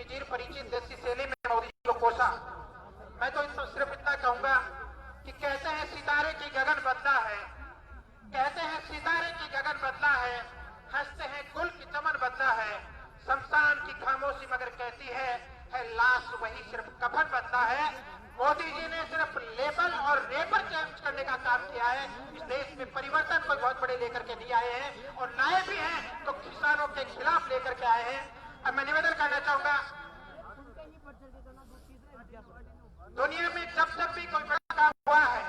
निजीर परिचित देसी शैली में मोदी जी को कोसा। मैं तो इनको सिर्फ इतना कहूंगा कि कहते हैं सितारे की गगन बदला है, कहते हैं सितारे की गगन बदला है, हंसते हैं गुल की चमन बदला है, शमशान की खामोशी मगर कहती है लाश वही सिर्फ कफन बदला है। मोदी जी ने सिर्फ लेबल और रेपर चेंज करने का काम किया है। इस देश में परिवर्तन कोई बहुत बड़े लेकर के नहीं आए हैं, और लाए भी हैं तो किसानों के खिलाफ लेकर के आए हैं। अब मैं निवेदन करना चाहूंगा, दुनिया में जब भी कोई बड़ा काम हुआ है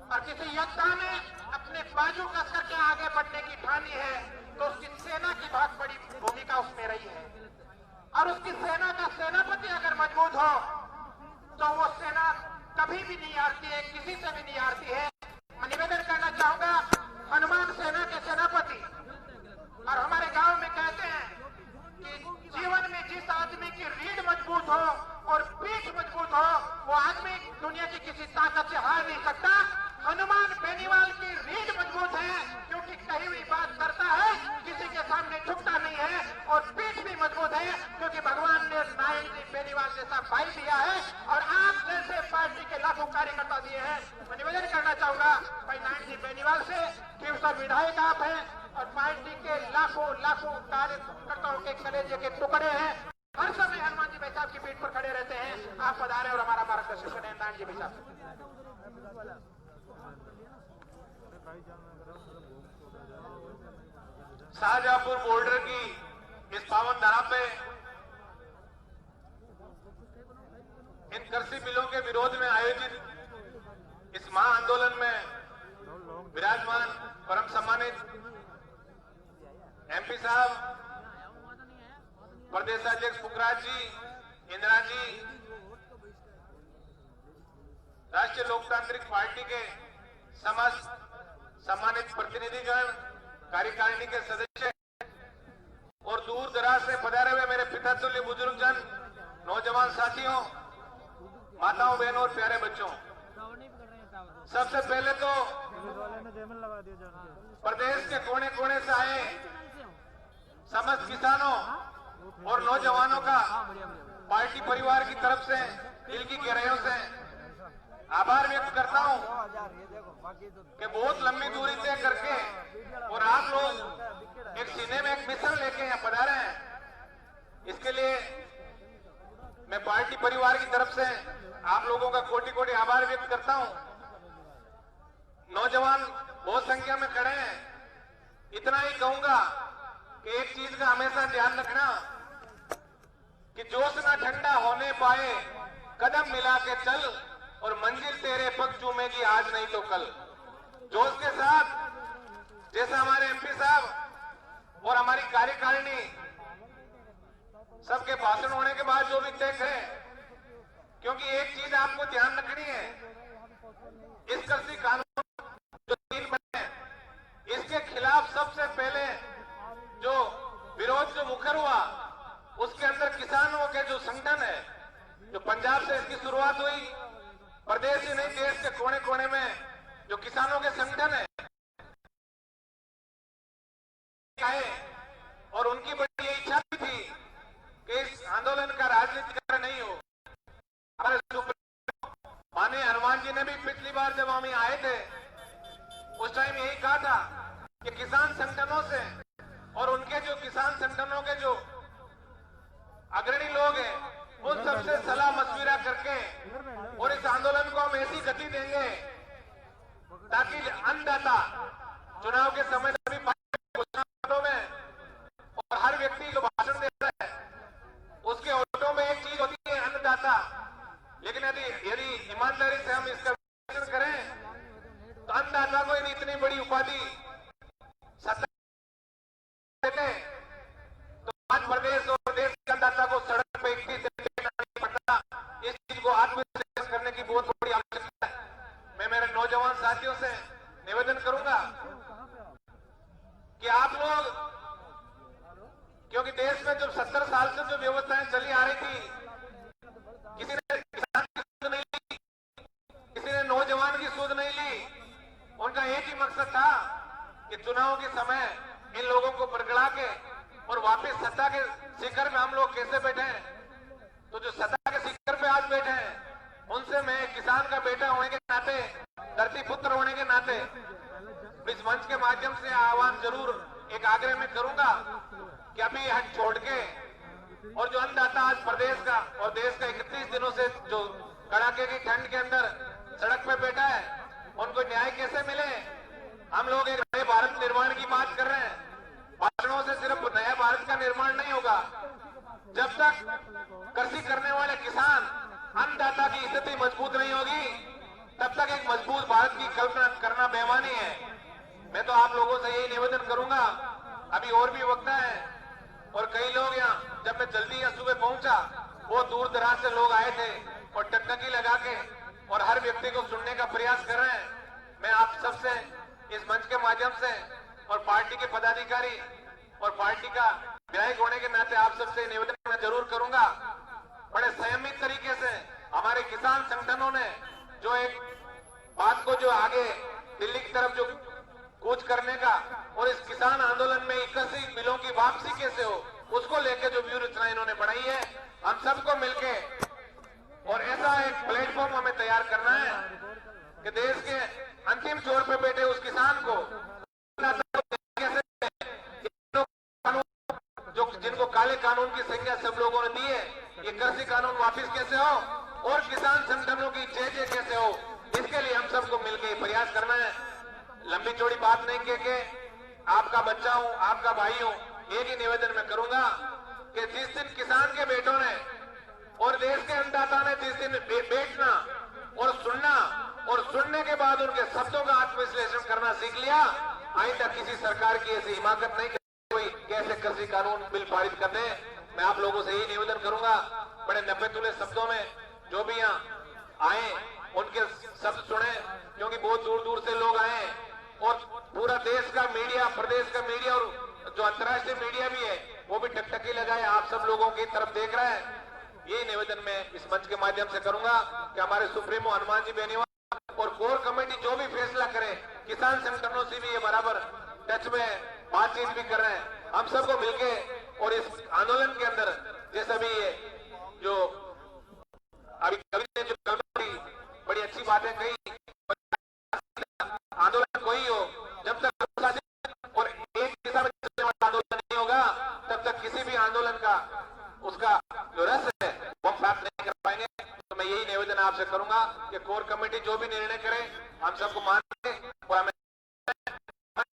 और किसी योद्धा ने अपने बाजू कस करके आगे बढ़ने की ठानी है, तो उसकी सेना की बहुत बड़ी भूमिका उसमें रही है। और उसकी सेना का सेनापति अगर मजबूत हो तो वो सेना कभी भी नहीं हारती है, किसी से भी नहीं हारती है। मैं निवेदन करना चाहूंगा, हनुमान सेना के सेनापति और हमारे गांव में कहते हैं कि जीवन में जिस आदमी की रीढ़ मजबूत हो और पीठ मजबूत हो, वो आदमी दुनिया की किसी ताकत से हार नहीं सकता। हनुमान बेनीवाल की रीढ़ मजबूत है क्योंकि कही हुई बात करता है, किसी के सामने झुकता नहीं है, और पीठ भी मजबूत है क्योंकि भगवान ने नारायण जी बेनीवाल जैसा भाई दिया है और आप जैसे पार्टी के लाखों कार्यकर्ता दिए हैं। मैं निवेदन करना चाहूंगा भाई नारायण जी बेनीवाल से कि उसका विधायक आप हैं और पार्टी के लाखों कार्यकर्ताओं के कलेजे के टुकड़े हैं, हर समय हनुमान जी भाई साहब की पीठ पर खड़े रहते हैं। आप पधारे और हमारा मार्गदर्शन करें नारायण जी भाई साहब। शाहजहांपुर बॉर्डर की इस पावन धरा पे इन कृषि बिलों के विरोध में आयोजित इस महा आंदोलन में विराजमान परम सम्मानित एमपी साहब, प्रदेशाध्यक्ष पुखराज जी, इंदिरा जी, राष्ट्रीय लोकतांत्रिक पार्टी के समस्त सम्मानित प्रतिनिधिगण, कार्यकारिणी के सदस्य और दूर दराज से पधारे हुए मेरे पिता तुल्य बुजुर्गजन, नौजवान साथियों, माताओं, बहनों और प्यारे बच्चों, सबसे पहले तो प्रदेश के कोने कोने से आए समस्त किसानों और नौजवानों का पार्टी परिवार की तरफ से दिल की गहराइयों से आभार व्यक्त करता हूं कि बहुत लंबी दूरी तय करके और आप लोग एक सीने में एक मिशन लेके यहाँ पधारे हैं। इसके लिए मैं पार्टी परिवार की तरफ से आप लोगों का कोटि कोटि आभार व्यक्त करता हूं। नौजवान बहुत संख्या में खड़े हैं, इतना ही कहूंगा कि एक चीज का हमेशा ध्यान रखना कि जोश ना ठंडा होने पाए, कदम मिला के चल और मंजिल तेरे पग चूमेगी आज नहीं तो कल। जोश के साथ जैसे हमारे एमपी साहब और हमारी कार्यकारिणी सबके भाषण होने के बाद जो भी तय करें, क्योंकि एक चीज आपको ध्यान रखनी है, इस कृषि कानून जो 3 बने, इसके खिलाफ सबसे पहले जो विरोध जो मुखर हुआ, उसके अंदर किसानों के जो संगठन है, जो पंजाब से इसकी शुरुआत हुई, प्रदेश ही नहीं देश के कोने कोने में जो किसानों के संगठन है आए, और उनकी बड़ी इच्छा भी थी कि इस आंदोलन का राजनीतिकरण नहीं हो। हमारे माननीय हनुमान जी ने भी पिछली बार जब हम यहाँ आए थे उस टाइम यही कहा था कि किसान संगठनों से और उनके जो किसान संगठनों के जो अग्रणी लोग हैं उन सबसे सलाह मशविरा करके और इस आंदोलन को हम ऐसी गति देंगे ताकि अन्नदाता चुनाव के समय सभी घोषणापत्रों में और हर व्यक्ति जो भाषण देता है उसके ऑटो में एक चीज होती है अन्नदाता, लेकिन यदि ईमानदारी से हम इसका विश्लेषण करें तो अन्नदाता को इतनी बड़ी उपाधि सत्ता देते तो आज प्रदेश और देश के अन्नदाता को सड़क पे इतनी नहीं पड़ता। इस चीज को आत्मविश्वास करने की बहुत बड़ी आवश्यकता है। मैं मेरे नौजवान साथियों से निवेदन करूंगा कि आप लोग, क्योंकि देश में जो 70 साल से जो व्यवस्थाएं चली आ रही थी, किसी ने किसान की सूझ नहीं ली, किसी ने नौजवान की सूझ नहीं ली, उनका एक ही मकसद था कि चुनाव के समय इन लोगों को बरगड़ा के और वापस सत्ता के शिखर में हम लोग कैसे बैठे हैं, तो जो सत्ता के शिखर पे आज बैठे हैं, उनसे मैं किसान का बेटा होने के नाते, धरती पुत्र होने के नाते इस मंच के माध्यम से आह्वान जरूर एक आग्रह में करूंगा कि अभी हट छोड़ के और जो अन्नदाता आज प्रदेश का और देश का 31 दिनों से जो कड़ाके की ठंड के अंदर सड़क पे बैठा है, उनको न्याय कैसे मिले। हम लोग एक नए भारत निर्माण की बात कर रहे हैं। भाषणों से सिर्फ नया भारत का निर्माण नहीं होगा। जब तक कृषि करने वाले किसान, अन्नदाता की स्थिति मजबूत नहीं होगी, तब तक एक मजबूत भारत की कल्पना करना बेईमानी है। मैं तो आप लोगों से यही निवेदन करूंगा। अभी और भी वक्ता है और कई लोग यहाँ, जब मैं जल्दी यहाँ सुबह पहुंचा, वो दूर दराज से लोग आए थे और टकटकी लगा के और हर व्यक्ति को सुनने का प्रयास कर रहे हैं। मैं आप सबसे इस मंच के माध्यम से और पार्टी के पदाधिकारी और पार्टी का विधायक होने के नाते आप सबसे निवेदन मैं जरूर करूंगा, बड़े संयमित तरीके से हमारे किसान संगठनों ने जो एक बात को जो आगे दिल्ली की तरफ जो कूच करने का और इस किसान आंदोलन में 81 बिलों की वापसी कैसे हो, उसको लेकर जो व्यूह रचना इन्होंने बनाई है, हम सबको मिलके और ऐसा एक प्लेटफॉर्म हमें तैयार करना है कि देश के अंतिम छोर पे बैठे उस किसान को जो जिनको काले कानून की संज्ञा सब लोगों ने दी है, ये कृषि कानून वापस कैसे हो और किसान संगठनों की जय कैसे हो, इसके लिए हम सबको मिलकर प्रयास करना है। लंबी चौड़ी बात नहीं कह के आपका बच्चा हूं, आपका भाई हूं, एक ही निवेदन मैं करूंगा कि जिस दिन किसान के बेटों ने और देश के अन्नदाता ने जिस दिन बैठना और सुनने के बाद उनके शब्दों का आत्मविश्लेषण करना सीख लिया, आइंदा किसी सरकार की ऐसी हिमाकत नहीं कोई कैसे कृषि कानून बिल पारित कर दे। मैं आप लोगों से यही निवेदन करूंगा, बड़े 90 तुले शब्दों में जो भी यहाँ आए उनके शब्द सुने, क्योंकि बहुत दूर दूर से लोग आए और पूरा देश का मीडिया, प्रदेश का मीडिया और जो अंतर्राष्ट्रीय मीडिया भी है वो भी टकटकी लगाए आप सब लोगों की तरफ देख रहे हैं। यही निवेदन मैं इस मंच के माध्यम से करूंगा कि हमारे सुप्रीमो हनुमान जी बेनीवाल और कोर कमेटी जो भी फैसला करे, किसान संगठनों से भी ये बराबर टच में बातचीत भी कर रहे हैं। हम सबको मिलके और इस आंदोलन के अंदर जैसा भी ये जो अभी कवि ने जो बड़ी अच्छी बातें कही, आंदोलन कोई हो, जब तक और एक दिशा में चलने वाला आंदोलन नहीं होगा, तब तक किसी भी आंदोलन का उसका जो रस है वो प्राप्त नहीं कर पाएंगे। तो मैं यही निवेदन आपसे करूंगा कि कोर कमेटी जो भी निर्णय करे हम सबको मान के और हमें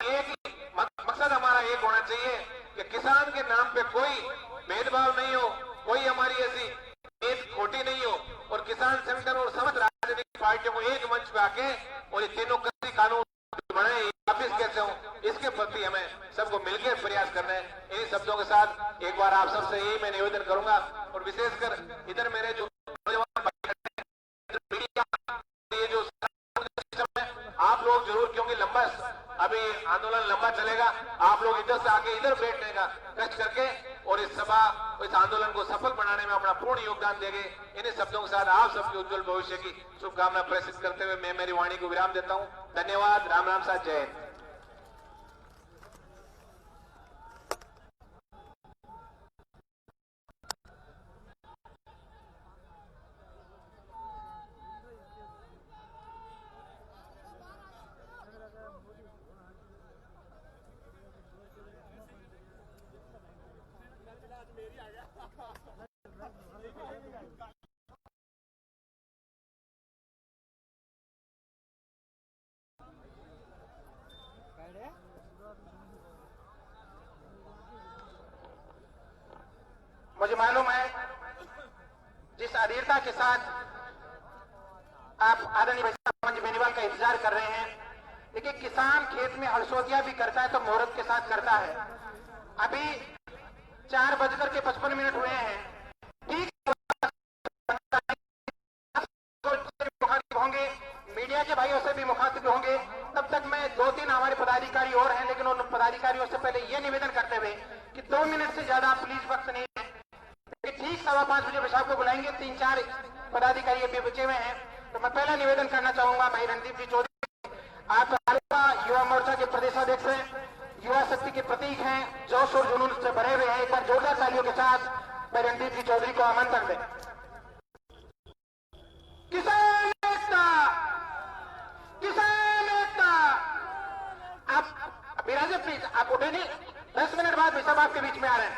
एक ही मकसद हमारा एक होना चाहिए कि किसान के नाम पे कोई भेदभाव नहीं हो, कोई हमारी ऐसी नीति खोटी नहीं हो और किसान संगठन और समस्त राजनीतिक पार्टियों को एक मंच पे आके और ये तीनों कृषि कानून बनाए वापिस कैसे हो, इसके प्रति हमें सबको मिलकर प्रयास करना है। इन्हीं शब्दों के साथ एक बार आप सबसे यही मैं निवेदन करूंगा और विशेषकर इधर मेरे जो नौजवान ये जो सिस्टम है, आप लोग जरूर, क्योंकि लंबा अभी आंदोलन लंबा चलेगा, आप लोग इधर से आके इधर बैठने का कष्ट करके और इस सभा इस आंदोलन को सफल बनाने में अपना पूर्ण योगदान देंगे। इन्हीं शब्दों के साथ आप सबके उज्जवल भविष्य की शुभकामना प्रेषित करते हुए मैं मेरी वाणी को विराम देता हूं। धन्यवाद। राम राम साथ, जय हिंद। मुझे मालूम है जिस अधीरता के साथ आप आदरणीय भाई बेनीवाल का इंतजार कर रहे हैं, देखिए किसान खेत में हड़सोदिया भी करता है तो मुहूर्त के साथ करता है। अभी 4:55 हुए हैं, ठीक मुखातिब होंगे, मीडिया के भाइयों से भी मुखातिब होंगे। तब तक मैं 2-3 हमारे पदाधिकारी और हैं, लेकिन उन पदाधिकारियों से पहले ये निवेदन करते हुए कि 2 मिनट से ज्यादा प्लीज वक्त नहीं है, ठीक 5:15 बजे पेशाब को बुलाएंगे। 3-4 पदाधिकारी अभी बचे हुए हैं, तो मैं पहला निवेदन करना चाहूंगा भाई रणदीप जी चौधरी, आप युवा मोर्चा के प्रदेशाध्यक्ष हैं, युवा शक्ति के प्रतीक हैं, जोश और जुनून से भरे हुए हैं। एक बार जोरदार तालियों के साथ भाई रणदीप जी चौधरी को आमंत्रण दें। आप उठे नहीं, 10 मिनट बाद भाई साहब आपके बीच में आ रहे हैं।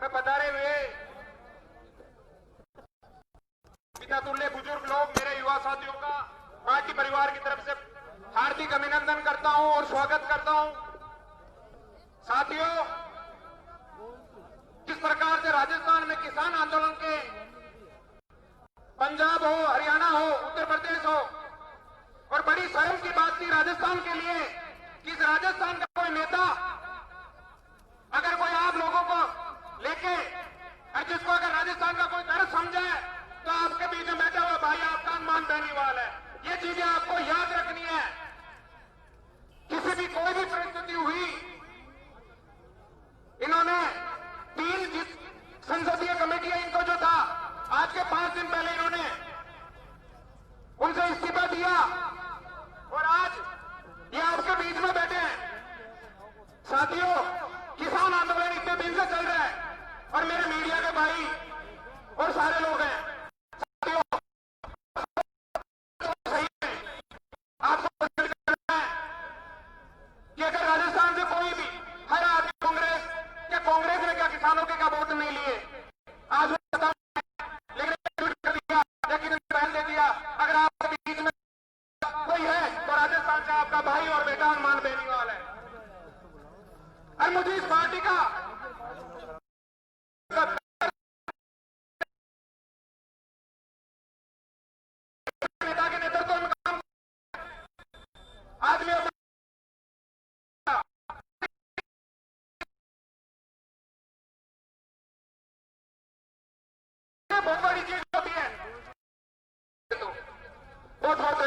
मैं बता रहे हुए पिता तुल्य बुजुर्ग लोग, मेरे युवा साथियों का पार्टी परिवार की तरफ से हार्दिक अभिनंदन करता हूं और स्वागत करता हूं। साथियों, जिस प्रकार से राजस्थान में किसान आंदोलन के पंजाब हो, हरियाणा हो, उत्तर प्रदेश हो, और बड़ी शर्म की बात थी राजस्थान के लिए कि इस राजस्थान का कोई नेता अगर कोई आप लोगों को लेके और जिसको अगर राजस्थान का कोई दर्द समझे तो आपके बीच में बैठा हुआ भाई आपका अनुमान बेनीवाल है। ये चीजें आपको याद रखनी है। किसी भी कोई भी परिस्थिति हुई, इन्होंने 3 संसदीय कमेटियां, इनको जो था आज के 5 दिन पहले इन्होंने उनसे इस्तीफा दिया और आज ये आपके बीच में बैठे हैं। साथियों, किसान आंदोलन इतने दिन से चल रहा है और मेरे मीडिया के भाई और सारे लोग हैं। साथियों, सही है, आपको करना है कि अगर राजस्थान से कोई भी हर आदमी कांग्रेस ने क्या किसानों के क्या वोट नहीं लिए, आज लेकिन बयान दे दिया। अगर आपके बीच में कोई है तो राजस्थान से आपका भाई और बेटा अनुमान बेनीवाल है। और मुझे इस पार्टी का